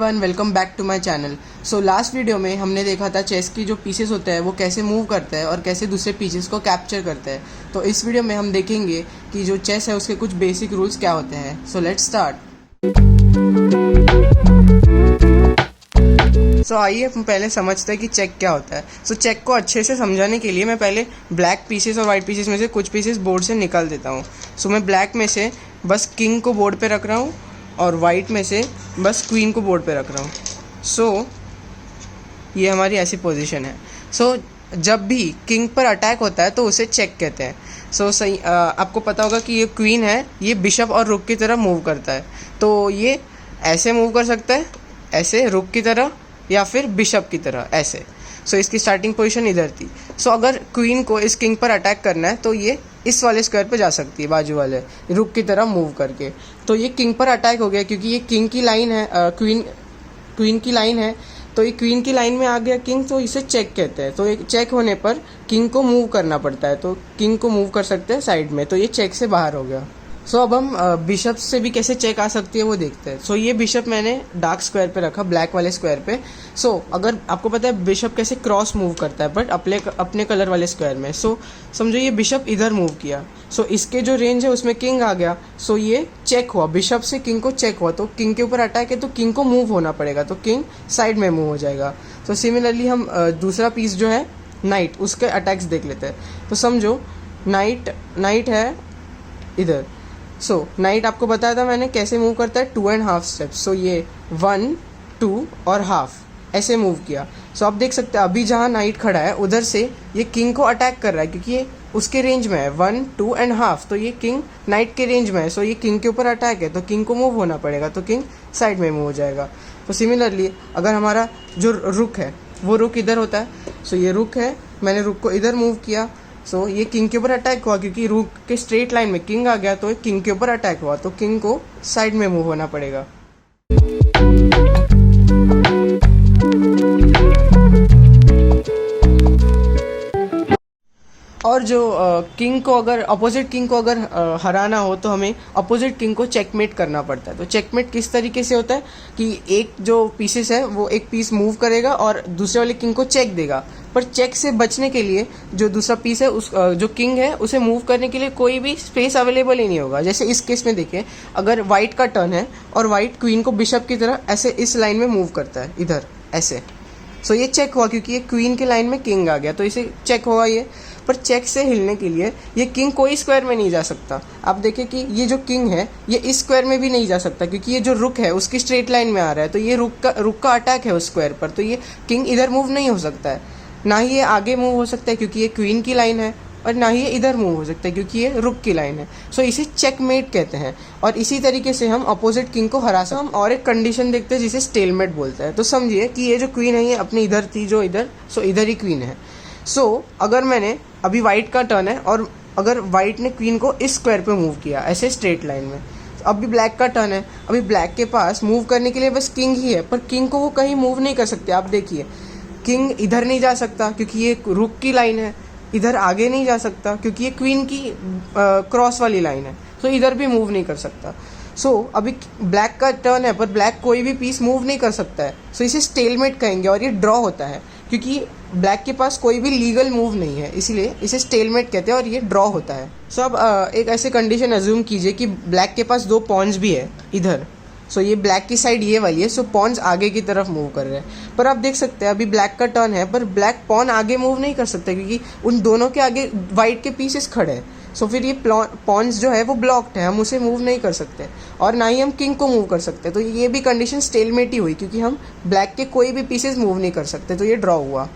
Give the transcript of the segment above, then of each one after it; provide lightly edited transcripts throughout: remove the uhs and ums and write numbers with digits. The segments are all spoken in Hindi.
Everyone, welcome back to my channel. So last video में हमने देखा था चेस की जो पीसेस होते हैं वो कैसे मूव करते हैं और कैसे दूसरे पीसेस को कैप्चर करते हैं। तो इस वीडियो में हम देखेंगे कि जो चेस है उसके कुछ बेसिक रूल्स क्या होते हैं। So let's start. सो आइए हम पहले समझते हैं कि चेक क्या होता है। सो चेक को अच्छे से समझाने के लिए मैं पहले ब्लैक पीसेस और वाइट पीसेस में से कुछ पीसेस बोर्ड से निकाल देता हूँ। सो मैं ब्लैक में से बस किंग को बोर्ड पे रख रहा हूँ और वाइट में से बस क्वीन को बोर्ड पे रख रहा हूँ। सो ये हमारी ऐसी पोजीशन है। सो जब भी किंग पर अटैक होता है तो उसे चेक कहते हैं। सो सही आपको पता होगा कि ये क्वीन है, ये बिशप और रुक की तरह मूव करता है। तो ये ऐसे मूव कर सकता है, ऐसे रुक की तरह, या फिर बिशप की तरह ऐसे। सो इसकी स्टार्टिंग पोजीशन इधर थी। सो अगर क्वीन को इस किंग पर अटैक करना है तो ये इस वाले स्क्वायर पे जा सकती है, बाजू वाले रुक की तरह मूव करके। तो ये किंग पर अटैक हो गया क्योंकि ये किंग की लाइन है, क्वीन की लाइन है। तो ये क्वीन की लाइन में आ गया किंग, तो इसे चेक कहते हैं। तो ये चेक होने पर किंग को मूव करना पड़ता है, तो किंग को मूव कर सकते हैं साइड में, तो ये चेक से बाहर हो गया। सो अब हम बिशप से भी कैसे चेक आ सकती है वो देखते हैं। सो ये बिशप मैंने डार्क स्क्वायर पे रखा, ब्लैक वाले स्क्वायर पे। सो अगर आपको पता है बिशप कैसे क्रॉस मूव करता है, बट अपने कलर वाले स्क्वायर में। सो समझो ये बिशप इधर मूव किया, सो इसके जो रेंज है उसमें किंग आ गया। सो ये चेक हुआ, बिशप से किंग को चेक हुआ, तो किंग के ऊपर अटैक है तो किंग को मूव होना पड़ेगा, तो किंग साइड में मूव हो जाएगा। तो सिमिलरली हम दूसरा पीस जो है नाइट, उसके अटैक्स देख लेते हैं। तो समझो नाइट है इधर। सो नाइट आपको बताया था मैंने कैसे मूव करता है, 2.5 स्टेप्स। सो ये 1, 2 और हाफ ऐसे मूव किया। सो आप देख सकते हैं अभी जहाँ नाइट खड़ा है उधर से ये किंग को अटैक कर रहा है क्योंकि ये उसके रेंज में है, 1, 2 एंड हाफ। तो ये किंग नाइट के रेंज में है, सो ये किंग के ऊपर अटैक है, तो किंग को मूव होना पड़ेगा, तो किंग साइड में मूव हो जाएगा। तो सिमिलरली अगर हमारा जो रुक है वो रुक इधर होता है, सो ये रुक है, मैंने रुक को इधर मूव किया। सो ये किंग के ऊपर अटैक हुआ क्योंकि रूक के स्ट्रेट लाइन में किंग आ गया, तो किंग के ऊपर अटैक हुआ, तो किंग को साइड में मूव होना पड़ेगा। और जो किंग को अगर अपोजिट किंग को अगर हराना हो तो हमें अपोजिट किंग को चेकमेट करना पड़ता है। तो चेकमेट किस तरीके से होता है कि एक जो पीसेस है वो एक पीस मूव करेगा और दूसरे वाले किंग को चेक देगा, पर चेक से बचने के लिए जो दूसरा पीस है उस जो किंग है उसे मूव करने के लिए कोई भी स्पेस अवेलेबल ही नहीं होगा। जैसे इस केस में देखिए, अगर वाइट का टर्न है और वाइट क्वीन को बिशप की तरह ऐसे इस लाइन में मूव करता है इधर ऐसे, सो ये चेक हुआ क्योंकि ये क्वीन के लाइन में किंग आ गया, तो इसे चेक हुआ ये। पर चेक से हिलने के लिए ये किंग कोई स्क्वायर में नहीं जा सकता। आप देखिए कि ये जो किंग है ये इस स्क्वायर में भी नहीं जा सकता क्योंकि ये जो रुक है उसकी स्ट्रेट लाइन में आ रहा है, तो ये रुक का अटैक है उस स्क्वायर पर, तो ये किंग इधर मूव नहीं हो सकता है। ना ही ये आगे मूव हो सकता है क्योंकि ये क्वीन की लाइन है, और ना ही ये इधर मूव हो सकता है क्योंकि ये रुक की लाइन है। सो इसे चेकमेट कहते हैं, और इसी तरीके से हम अपोजिट किंग को हरा सकते हैं। हम और एक कंडीशन देखते हैं जिसे स्टेलमेट बोलते हैं। तो समझिए कि ये जो क्वीन है ये अपनी इधर थी, जो इधर, सो इधर ही क्वीन है। सो अगर मैंने अभी वाइट का टर्न है और अगर वाइट ने क्वीन को इस स्क्वायर पे मूव किया ऐसे स्ट्रेट लाइन में, अभी ब्लैक का टर्न है, अभी ब्लैक के पास मूव करने के लिए बस किंग ही है, पर किंग को वो कहीं मूव नहीं कर सकते। आप देखिए किंग इधर नहीं जा सकता क्योंकि ये रुक की लाइन है, इधर आगे नहीं जा सकता क्योंकि ये क्वीन की क्रॉस वाली लाइन है, तो इधर भी मूव नहीं कर सकता। सो अभी ब्लैक का टर्न है पर ब्लैक कोई भी पीस मूव नहीं कर सकता है, सो इसे स्टेलमेट कहेंगे, और ये ड्रॉ होता है क्योंकि ब्लैक के पास कोई भी लीगल मूव नहीं है, इसीलिए इसे स्टेलमेट कहते हैं और ये ड्रॉ होता है। सो अब एक ऐसे कंडीशन अज्यूम कीजिए कि ब्लैक के पास 2 पॉन्स भी है इधर। सो ये ब्लैक की साइड ये वाली है, सो पॉन्स आगे की तरफ मूव कर रहे हैं, पर आप देख सकते हैं अभी ब्लैक का टर्न है पर ब्लैक पॉन आगे मूव नहीं कर सकता क्योंकि उन दोनों के आगे वाइट के पीसेस खड़े हैं। सो फिर ये पॉन्स जो है वो ब्लॉक्ड है, हम उसे मूव नहीं कर सकते, और ना ही हम किंग को मूव कर सकते। तो ये भी कंडीशन स्टेलमेट ही हुई क्योंकि हम ब्लैक के कोई भी पीसेस मूव नहीं कर सकते, तो ये ड्रॉ हुआ।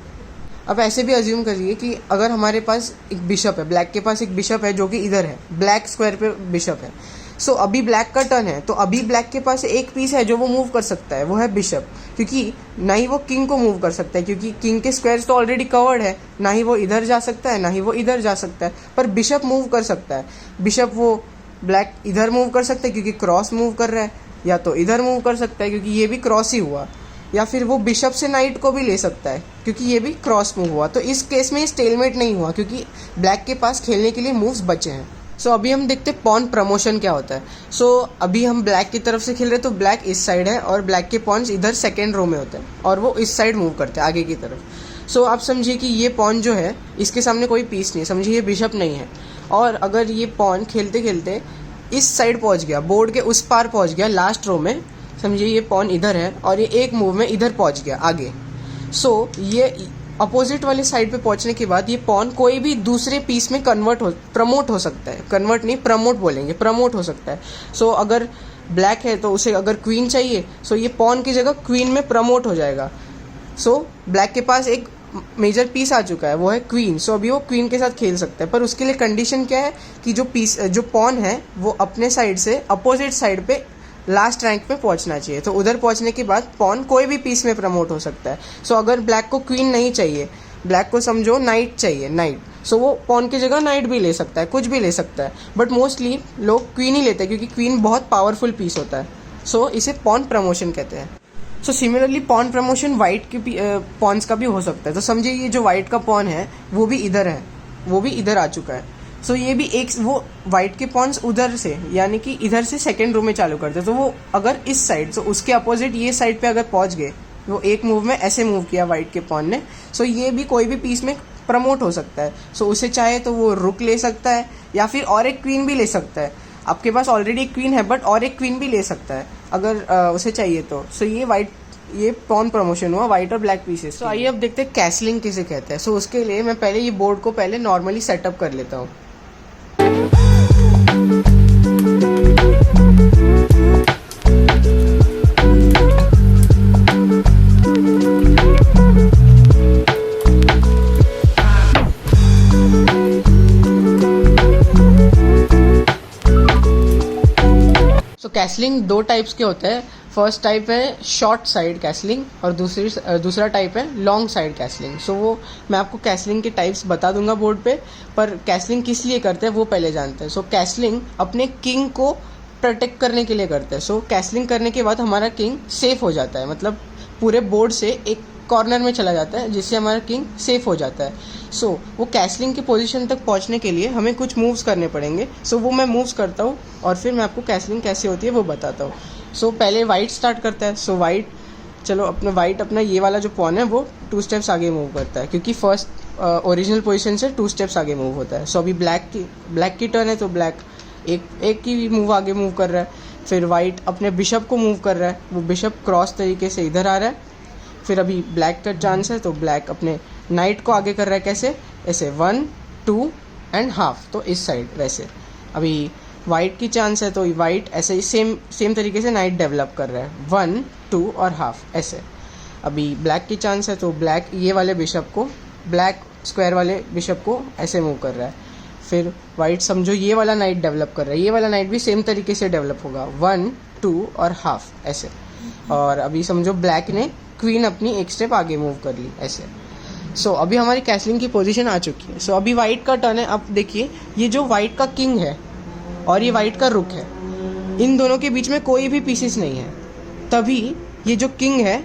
अब ऐसे भी अज्यूम करिए कि अगर हमारे पास एक बिशप है, ब्लैक के पास एक बिशप है जो कि इधर है, ब्लैक स्क्वायर पे बिशप है। सो अभी ब्लैक का टर्न है, तो अभी ब्लैक के पास एक पीस है जो वो मूव कर सकता है, वो है बिशप, क्योंकि ना ही वो किंग को मूव कर सकता है क्योंकि किंग के स्क्वायर्स तो ऑलरेडी कवर्ड है, ना ही वो इधर जा सकता है ना ही वो इधर जा सकता है, पर बिशप मूव कर सकता है। बिशप वो ब्लैक इधर मूव कर सकता है क्योंकि क्रॉस मूव कर रहा है, या तो इधर मूव कर सकता है क्योंकि ये भी क्रॉस ही हुआ, या फिर वो बिशप से नाइट को भी ले सकता है क्योंकि ये भी क्रॉस मूव हुआ। तो इस केस में ये स्टेलमेट नहीं हुआ क्योंकि ब्लैक के पास खेलने के लिए मूव्स बचे हैं। सो अभी हम देखते हैं पॉन प्रमोशन क्या होता है। सो अभी हम ब्लैक की तरफ से खेल रहे हैं, तो ब्लैक इस साइड है और ब्लैक के पॉन्स इधर सेकेंड रो में होते हैं और वो इस साइड मूव करते हैं आगे की तरफ। सो आप समझिए कि ये पॉन जो है इसके सामने कोई पीस नहीं, समझिए ये बिशप नहीं है, और अगर ये पॉन खेलते खेलते इस साइड पहुंच गया, बोर्ड के उस पार पहुंच गया लास्ट रो में, समझिए ये पॉन इधर है और ये एक मूव में इधर पहुंच गया आगे। सो ये अपोजिट वाले साइड पे पहुंचने के बाद ये पॉन कोई भी दूसरे पीस में प्रमोट हो सकता है, कन्वर्ट नहीं प्रमोट बोलेंगे, प्रमोट हो सकता है। सो अगर ब्लैक है तो उसे अगर क्वीन चाहिए, सो ये पॉन की जगह क्वीन में प्रमोट हो जाएगा। सो ब्लैक के पास एक मेजर पीस आ चुका है, वो है क्वीन। सो अभी वो क्वीन के साथ खेल सकता है, पर उसके लिए कंडीशन क्या है कि जो पॉन है वो अपने साइड से अपोजिट साइड पे लास्ट रैंक पे पहुंचना चाहिए। तो उधर पहुंचने के बाद पॉन कोई भी पीस में प्रमोट हो सकता है। सो अगर ब्लैक को क्वीन नहीं चाहिए, ब्लैक को समझो नाइट चाहिए, नाइट, सो वो पॉन की जगह नाइट भी ले सकता है, कुछ भी ले सकता है, बट मोस्टली लोग क्वीन ही लेते हैं क्योंकि क्वीन बहुत पावरफुल पीस होता है। सो इसे पॉन प्रमोशन कहते हैं। So similarly pawn promotion white के पॉन्स का भी हो सकता है। तो समझिए ये जो वाइट का पॉन है वो भी इधर है, वो भी इधर आ चुका है। सो ये भी एक, वो वाइट के पॉन्स उधर से यानी कि इधर से सेकेंड रो में चालू करते हैं। तो वो अगर इस साइड, तो उसके अपोजिट ये साइड पे अगर पहुंच गए, वो एक मूव में ऐसे मूव किया वाइट के पॉन ने, सो ये भी कोई भी पीस में प्रमोट हो सकता है। सो उसे चाहे तो वो रुक ले सकता है या फिर और एक क्वीन भी ले सकता है। आपके पास ऑलरेडी एक क्वीन है बट और एक क्वीन भी ले सकता है अगर उसे चाहिए तो। सो ये पॉन प्रमोशन हुआ वाइट और ब्लैक पीसेस। तो आइए अब देखते हैं कैसलिंग किसे कहते हैं। सो उसके लिए मैं पहले ये बोर्ड को पहले नॉर्मली सेटअप कर लेता हूँ। सो कैसलिंग दो टाइप्स के होते हैं। फर्स्ट टाइप है शॉर्ट साइड कैसलिंग और दूसरा टाइप है लॉन्ग साइड कैसलिंग। सो वो मैं आपको कैसलिंग के टाइप्स बता दूंगा बोर्ड पे, पर कैसलिंग किस लिए करते हैं वो पहले जानते हैं। सो कैसलिंग अपने किंग को प्रोटेक्ट करने के लिए करते हैं। सो कैसलिंग करने के बाद हमारा किंग सेफ हो जाता है, मतलब पूरे बोर्ड से एक कॉर्नर में चला जाता है जिससे हमारा किंग सेफ हो जाता है। सो वो कैसलिंग की पोजीशन तक पहुंचने के लिए हमें कुछ मूव्स करने पड़ेंगे। सो वो मैं मूव्स करता हूँ और फिर मैं आपको कैसलिंग कैसे होती है वो बताता हूँ। सो पहले वाइट स्टार्ट करता है। सो वाइट, चलो वाइट अपना ये वाला जो पॉन है वो 2 स्टेप्स आगे मूव करता है क्योंकि फर्स्ट ओरिजिनल पोजीशन से 2 स्टेप्स आगे मूव होता है। सो अभी ब्लैक की टर्न है, तो ब्लैक एक ही मूव आगे मूव कर रहा है। फिर वाइट अपने बिशप को मूव कर रहा है, वो बिशप क्रॉस तरीके से इधर आ रहा है। फिर अभी ब्लैक का चांस है, तो ब्लैक अपने नाइट को आगे कर रहा है, कैसे, ऐसे 1 2 एंड हाफ, तो इस साइड वैसे। अभी वाइट की चांस है, तो वाइट ऐसे ही सेम तरीके से नाइट डेवलप कर रहा है, 1 2 और हाफ ऐसे। अभी ब्लैक की चांस है, तो ब्लैक ये वाले बिशप को, ब्लैक स्क्वायर वाले बिशप को ऐसे मूव कर रहा है। फिर वाइट समझो ये वाला नाइट डेवलप कर रहा है, ये वाला नाइट भी सेम तरीके से डेवलप होगा, 1 2 और हाफ ऐसे। और अभी समझो ब्लैक ने क्वीन अपनी एक स्टेप आगे मूव कर ली ऐसे। सो अभी हमारी कैसलिंग की पोजीशन आ चुकी है। सो अभी वाइट का टर्न है। अब देखिए ये जो वाइट का किंग है और ये वाइट का रुक है, इन दोनों के बीच में कोई भी पीसेस नहीं है, तभी ये जो किंग है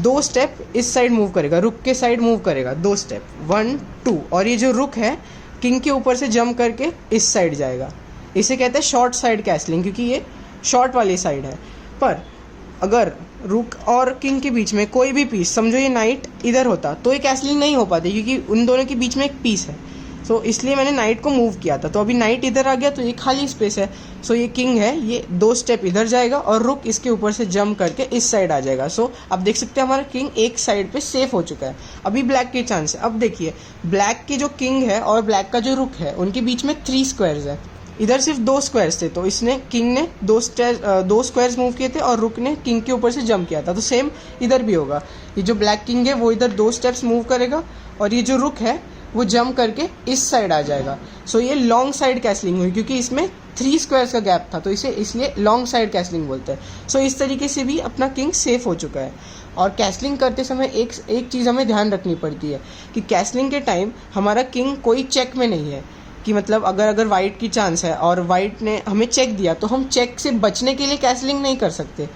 2 स्टेप इस साइड मूव करेगा, रुक के साइड मूव करेगा 2 स्टेप, 1 2, और ये जो रुक है किंग के ऊपर से जंप करके इस साइड जाएगा। इसे कहते हैं शॉर्ट साइड कैसलिंग क्योंकि ये शॉर्ट वाली साइड है। पर अगर रुक और किंग के बीच में कोई भी पीस, समझो ये नाइट इधर होता तो ये कैसलिंग नहीं हो पाती क्योंकि उन दोनों के बीच में एक पीस है। सो इसलिए मैंने नाइट को मूव किया था। तो अभी नाइट इधर आ गया तो ये खाली स्पेस है। सो ये किंग है, ये 2 स्टेप इधर जाएगा और रुक इसके ऊपर से जंप करके इस साइड आ जाएगा। सो आप देख सकते हैं हमारा किंग एक साइड पे सेफ हो चुका है। अभी ब्लैक के चांस है। अब देखिए ब्लैक के जो किंग है और ब्लैक का जो रुक है उनके बीच में 3 स्क्वायर्स है, इधर सिर्फ 2 स्क्वायर्स थे, तो इसने किंग ने 2 स्क्वायर्स मूव किए थे और रुक ने किंग के ऊपर से जंप किया था। तो सेम इधर भी होगा, ये जो ब्लैक किंग है वो इधर 2 स्टेप्स मूव करेगा और ये जो रुक है वो जंप करके इस साइड आ जाएगा। सो ये लॉन्ग साइड कैसलिंग हुई क्योंकि इसमें 3 स्क्वायर्स का गैप था, तो इसे इसलिए लॉन्ग साइड कैसलिंग बोलते हैं। सो इस तरीके से भी अपना किंग सेफ हो चुका है। और कैसलिंग करते समय एक चीज़ हमें ध्यान रखनी पड़ती है कि कैसलिंग के टाइम हमारा किंग कोई चेक में नहीं है, कि मतलब अगर वाइट की चांस है और वाइट ने हमें चेक दिया तो हम चेक से बचने के लिए कैसलिंग नहीं कर सकते।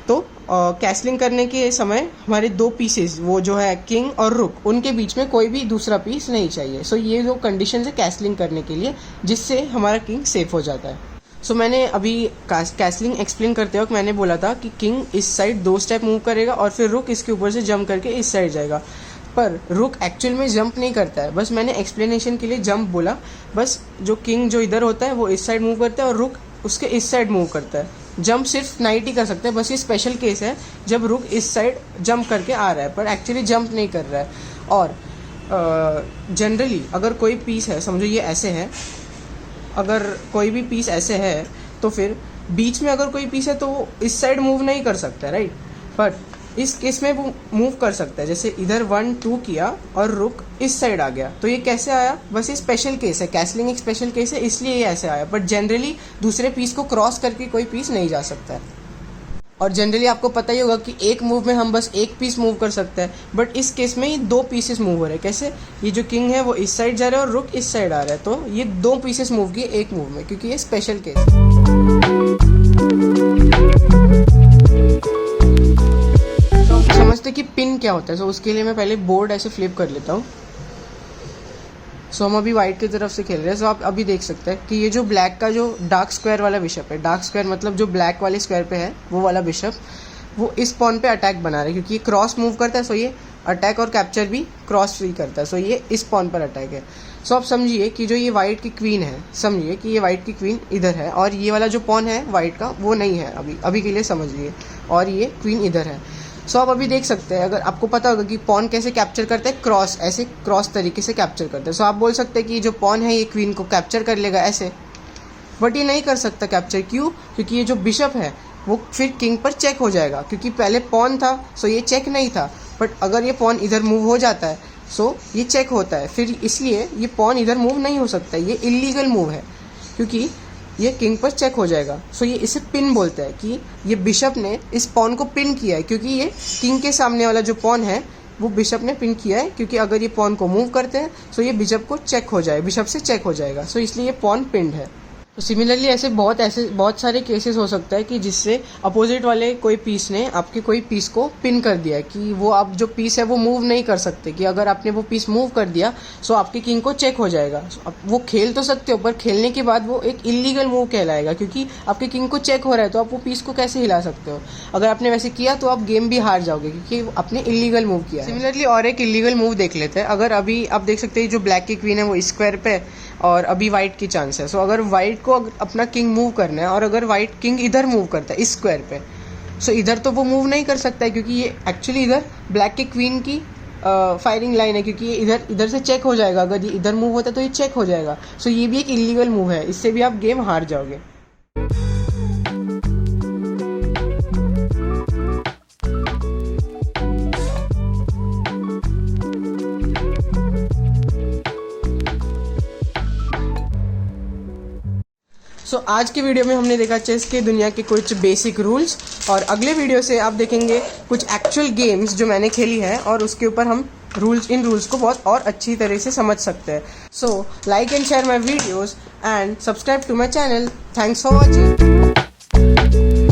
तो कैसलिंग करने के समय हमारे दो पीसेस, वो जो है किंग और रुक, उनके बीच में कोई भी दूसरा पीस नहीं चाहिए। सो ये जो कंडीशन है कैसलिंग करने के लिए, जिससे हमारा किंग सेफ हो जाता है। सो मैंने अभी कैसलिंग एक्सप्लेन करते वक्त मैंने बोला था कि किंग इस साइड 2 स्टेप मूव करेगा और फिर रुक इसके ऊपर से जंप करके इस साइड जाएगा, पर रुक एक्चुअल में जंप नहीं करता है। बस मैंने एक्सप्लेनेशन के लिए जंप बोला। बस जो किंग जो इधर होता है वो इस साइड मूव करता है और रुक उसके इस साइड मूव करता है। जंप सिर्फ नाइट ही कर सकता है, बस ये स्पेशल केस है जब रुक इस साइड जंप करके आ रहा है पर एक्चुअली जंप नहीं कर रहा है। और जनरली अगर कोई पीस है, समझो ये ऐसे है, अगर कोई भी पीस ऐसे है तो फिर बीच में अगर कोई पीस है तो वो इस साइड मूव नहीं कर सकता, राइट। बट इस केस में वो मूव कर सकता है, जैसे इधर 1 2 किया और रुक इस साइड आ गया, तो ये कैसे आया? बस ये स्पेशल केस है, कैसलिंग एक स्पेशल केस है इसलिए ये ऐसे आया। बट जनरली दूसरे पीस को क्रॉस करके कोई पीस नहीं जा सकता है। और जनरली आपको पता ही होगा कि एक मूव में हम बस एक पीस मूव कर सकते हैं, बट इस केस में ये 2 पीसेस मूव हो रहे हैं। कैसे? ये जो किंग है वो इस साइड जा रहा है और रुक इस साइड आ रहा है, तो ये 2 पीसेस मूव किए एक मूव में, क्योंकि ये स्पेशल केस है। तो समझते कि पिन क्या होता है। तो उसके लिए मैं पहले बोर्ड ऐसे फ्लिप कर लेता हूँ। सो हम अभी वाइट की तरफ से खेल रहे हैं। सो आप अभी देख सकते हैं कि ये जो ब्लैक का जो डार्क स्क्वायर वाला बिशप है, डार्क स्क्वायर मतलब जो ब्लैक वाले स्क्वायर पे है वो वाला बिशप, वो इस पॉन पे अटैक बना रहा है, क्योंकि ये क्रॉस मूव करता है। सो ये अटैक और कैप्चर भी क्रॉस फ्री करता है। सो ये इस पॉन पर अटैक है। सो आप समझिए कि जो ये वाइट की क्वीन है, समझिए कि ये वाइट की क्वीन इधर है और ये वाला जो पॉन है वाइट का वो नहीं है, अभी के लिए समझिए, और ये क्वीन इधर है। सो आप अभी देख सकते हैं, अगर आपको पता होगा कि पॉन कैसे कैप्चर करते हैं, क्रॉस, ऐसे क्रॉस तरीके से कैप्चर करते हैं। सो आप बोल सकते हैं कि जो पॉन है ये क्वीन को कैप्चर कर लेगा ऐसे, बट ये नहीं कर सकता कैप्चर। क्यों? क्योंकि ये जो बिशप है वो फिर किंग पर चेक हो जाएगा, क्योंकि पहले पॉन था सो ये चेक नहीं था, बट अगर ये पॉन इधर मूव हो जाता है सो ये चेक होता है, फिर इसलिए ये पॉन इधर मूव नहीं हो सकता, ये इलीगल मूव है, क्योंकि ये किंग पर चेक हो जाएगा। सो ये इसे पिन बोलते हैं कि ये बिशप ने इस पॉन को पिन किया है, क्योंकि ये किंग के सामने वाला जो पॉन है वो बिशप ने पिन किया है, क्योंकि अगर ये पॉन को मूव करते हैं सो ये बिशप को चेक हो जाए, बिशप से चेक हो जाएगा। सो इसलिए ये पॉन पिन्ड है। तो सिमिलरली ऐसे बहुत सारे केसेस हो सकता है कि जिससे अपोजिट वाले कोई पीस ने आपके कोई पीस को पिन कर दिया, कि वो आप जो पीस है वो मूव नहीं कर सकते, कि अगर आपने वो पीस मूव कर दिया सो आपके किंग को चेक हो जाएगा। अब वो खेल तो सकते हो, पर खेलने के बाद वो एक इलीगल मूव कहलाएगा, क्योंकि आपके किंग को चेक हो रहा है, तो आप वो पीस को कैसे हिला सकते हो? अगर आपने वैसे किया तो आप गेम भी हार जाओगे, क्योंकि आपने इलीगल मूव किया। सिमिलरली और एक इलीगल मूव देख लेते हैं। अगर अभी आप देख सकते हैं जो ब्लैक की क्वीन है वो स्क्वायर पे और अभी वाइट की चांस है। सो अगर वाइट को अपना किंग मूव करना है और अगर वाइट किंग इधर मूव करता है इस स्क्वायर पे, सो इधर तो वो मूव नहीं कर सकता है, क्योंकि ये एक्चुअली इधर ब्लैक की क्वीन की फायरिंग लाइन है, क्योंकि ये इधर से चेक हो जाएगा। अगर ये इधर मूव होता है तो ये चेक हो जाएगा। सो ये भी एक इलीगल मूव है, इससे भी आप गेम हार जाओगे। सो आज की वीडियो में हमने देखा चेस के दुनिया के कुछ बेसिक रूल्स, और अगले वीडियो से आप देखेंगे कुछ एक्चुअल गेम्स जो मैंने खेली है और उसके ऊपर हम इन रूल्स को बहुत और अच्छी तरह से समझ सकते हैं। So like and share my videos and subscribe to my channel. Thanks for watching.